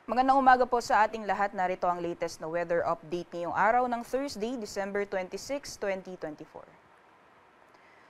Magandang umaga po sa ating lahat. Narito ang latest na weather update ngayong araw ng Thursday, December 26, 2024.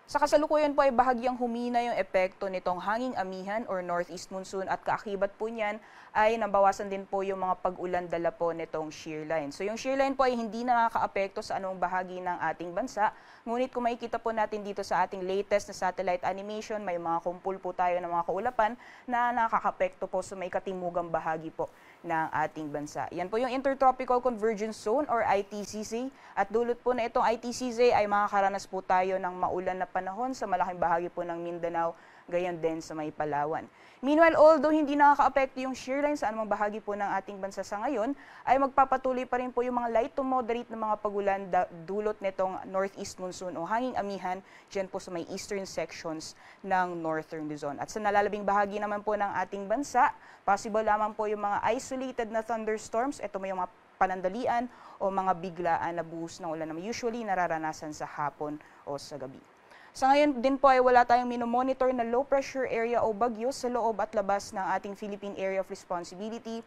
Sa kasalukuyan po ay bahagyang humina yung epekto nitong hanging amihan or northeast monsoon at kaakibat po niyan ay nabawasan din po yung mga pag-ulan dala po nitong shear line. So yung shear line po ay hindi nakakaapekto sa anong bahagi ng ating bansa. Ngunit kung makikita po natin dito sa ating latest na satellite animation, may mga kumpul po tayo ng mga kaulapan na nakakapekto po sa may katimugang bahagi po ng ating bansa. Yan po yung Intertropical Convergence Zone or ITCZ at dulot po na itong ITCZ ay makakaranas po tayo ng maulan na panahon sa malaking bahagi po ng Mindanao, gayon din sa may Palawan. Meanwhile, although hindi nakaka-apekto yung shear line sa anumang bahagi po ng ating bansa sa ngayon, ay magpapatuloy pa rin po yung mga light to moderate na mga pagulan dulot nitong northeast monsoon o hanging amihan dyan po sa may eastern sections ng northern Luzon. At sa nalalabing bahagi naman po ng ating bansa, possible lamang po yung mga isolated na thunderstorms. Ito may mga panandalian o mga biglaan na buhos ng ulan na usually nararanasan sa hapon o sa gabi. Sa ngayon din po ay wala tayong minomonitor na low pressure area o bagyo sa loob at labas ng ating Philippine Area of Responsibility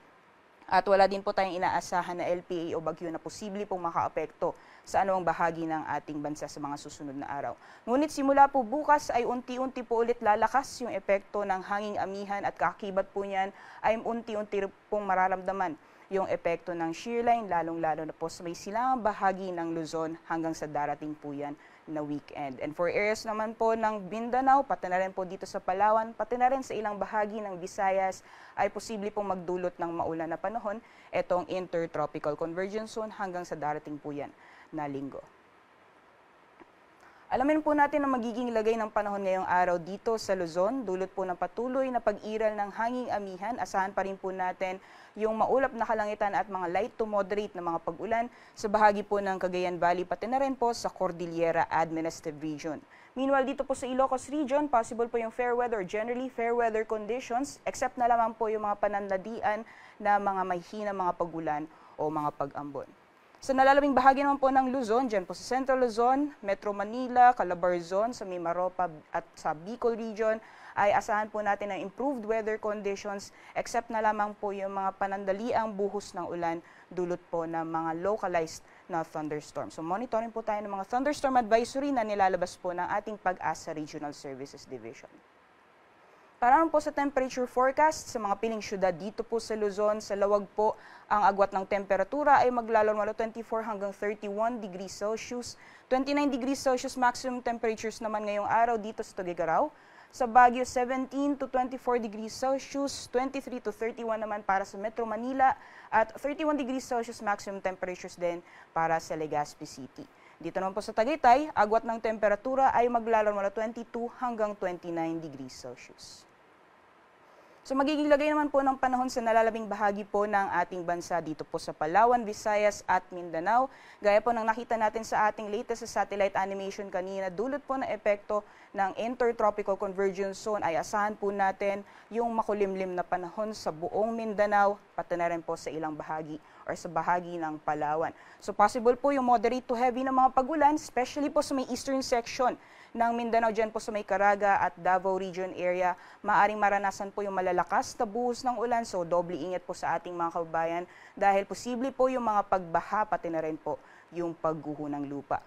at wala din po tayong inaasahan na LPA o bagyo na posible pong makaapekto sa anumang bahagi ng ating bansa sa mga susunod na araw. Ngunit simula po bukas ay unti-unti po ulit lalakas yung epekto ng hanging amihan at kaakibat po niyan ay unti-unti pong mararamdaman yung epekto ng shear line, lalong-lalo na po sa may silangang bahagi ng Luzon hanggang sa darating po yan na weekend. And for areas naman po ng Mindanao, pati na rin po dito sa Palawan, pati na rin sa ilang bahagi ng Visayas, ay posible pong magdulot ng maulan na panahon itong Intertropical Convergence Zone hanggang sa darating po yan na linggo. Alamin po natin ang magiging lagay ng panahon ngayong araw dito sa Luzon. Dulot po ng patuloy na pag-iral ng hanging amihan. Asahan pa rin po natin yung maulap na kalangitan at mga light to moderate na mga pag-ulan sa bahagi po ng Cagayan Valley, pati na rin po sa Cordillera Administrative Region. Meanwhile, dito po sa Ilocos Region, possible po yung fair weather, generally fair weather conditions, except na lamang po yung mga panandalian na mga mahina mga pag-ulan o mga pag-ambon. Sa nalalabing bahagi naman po ng Luzon, dyan po sa Central Luzon, Metro Manila, Calabarzon, sa Mimaropa at sa Bicol Region, ay asahan po natin ng improved weather conditions except na lamang po yung mga panandaliang buhos ng ulan dulot po ng mga localized na thunderstorms. So monitoring po tayo ng mga thunderstorm advisory na nilalabas po ng ating Pag-asa Regional Services Division. Para naman po sa temperature forecast sa mga piling syudad dito po sa Luzon, sa Lawag po, ang agwat ng temperatura ay maglalaro 24 hanggang 31 degrees Celsius. 29 degrees Celsius maximum temperatures naman ngayong araw dito sa Tuguegarao. Sa Baguio, 17 to 24 degrees Celsius, 23 to 31 naman para sa Metro Manila at 31 degrees Celsius maximum temperatures din para sa Legazpi City. Dito naman po sa Tagaytay, agwat ng temperatura ay maglalaro 22 hanggang 29 degrees Celsius. So magiging lagay naman po ng panahon sa nalalabing bahagi po ng ating bansa dito po sa Palawan, Visayas at Mindanao. Gaya po ng nakita natin sa ating latest sa satellite animation kanina, dulot po ng epekto ng Intertropical Convergence Zone ay asahan po natin yung makulimlim na panahon sa buong Mindanao, pati na rin po sa ilang bahagi or sa bahagi ng Palawan. So possible po yung moderate to heavy na mga pagulan, especially po sa may eastern section ng Mindanao, dyan po sa may Caraga at Davao Region area, maaring maranasan po yung malalakas na buhos ng ulan. So doble ingat po sa ating mga kababayan dahil posible po yung mga pagbaha pati na rin po yung pagguho ng lupa.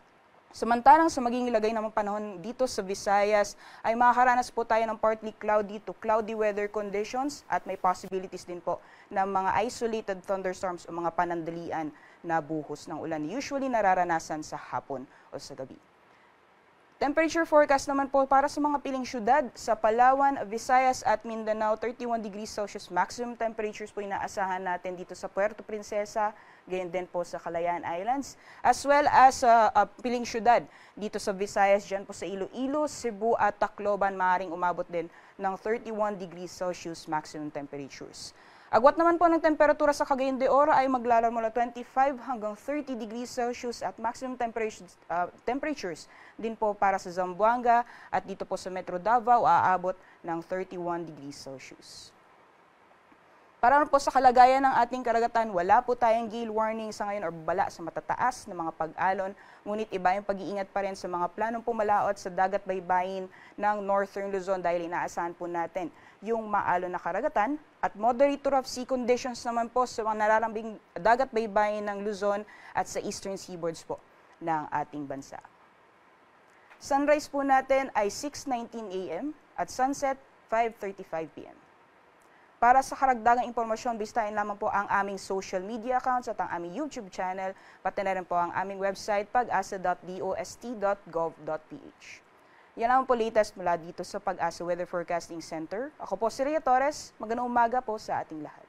Samantalang sa magiging lagay ng panahon dito sa Visayas ay makakaranas po tayo ng partly cloudy to cloudy weather conditions at may possibilities din po ng mga isolated thunderstorms o mga panandalian na buhos ng ulan. Usually nararanasan sa hapon o sa gabi. Temperature forecast naman po para sa mga piling syudad sa Palawan, Visayas at Mindanao, 31 degrees Celsius maximum temperatures po inaasahan natin dito sa Puerto Princesa, gayon din po sa Calayan Islands, as well as piling syudad dito sa Visayas, dyan po sa Iloilo, Cebu at Tacloban, maaaring umabot din ng 31 degrees Celsius maximum temperatures. Agwat naman po ng temperatura sa Cagayan de Oro ay maglalaro mula 25 hanggang 30 degrees Celsius at maximum temperatures din po para sa Zamboanga at dito po sa Metro Davao aabot ng 31 degrees Celsius. Para naman po sa kalagayan ng ating karagatan, wala po tayong gale warning sa ngayon or bala sa matataas na mga pag-alon. Ngunit iba yung pag-iingat pa rin sa mga planong pumalaot sa dagat baybayin ng Northern Luzon dahil inaasahan po natin yung maalon na karagatan at moderate to rough sea conditions naman po sa mga nararambing dagat baybayin ng Luzon at sa eastern seaboards po ng ating bansa. Sunrise po natin ay 6:19 a.m. at sunset 5:35 p.m. Para sa karagdagang impormasyon, bisitahin lamang po ang aming social media accounts at ang aming YouTube channel, pati na rin po ang aming website pag-asa.dost.gov.ph. Yan lang po latest mula dito sa Pag-asa Weather Forecasting Center. Ako po si Rhea Torres. Magandang umaga po sa ating lahat.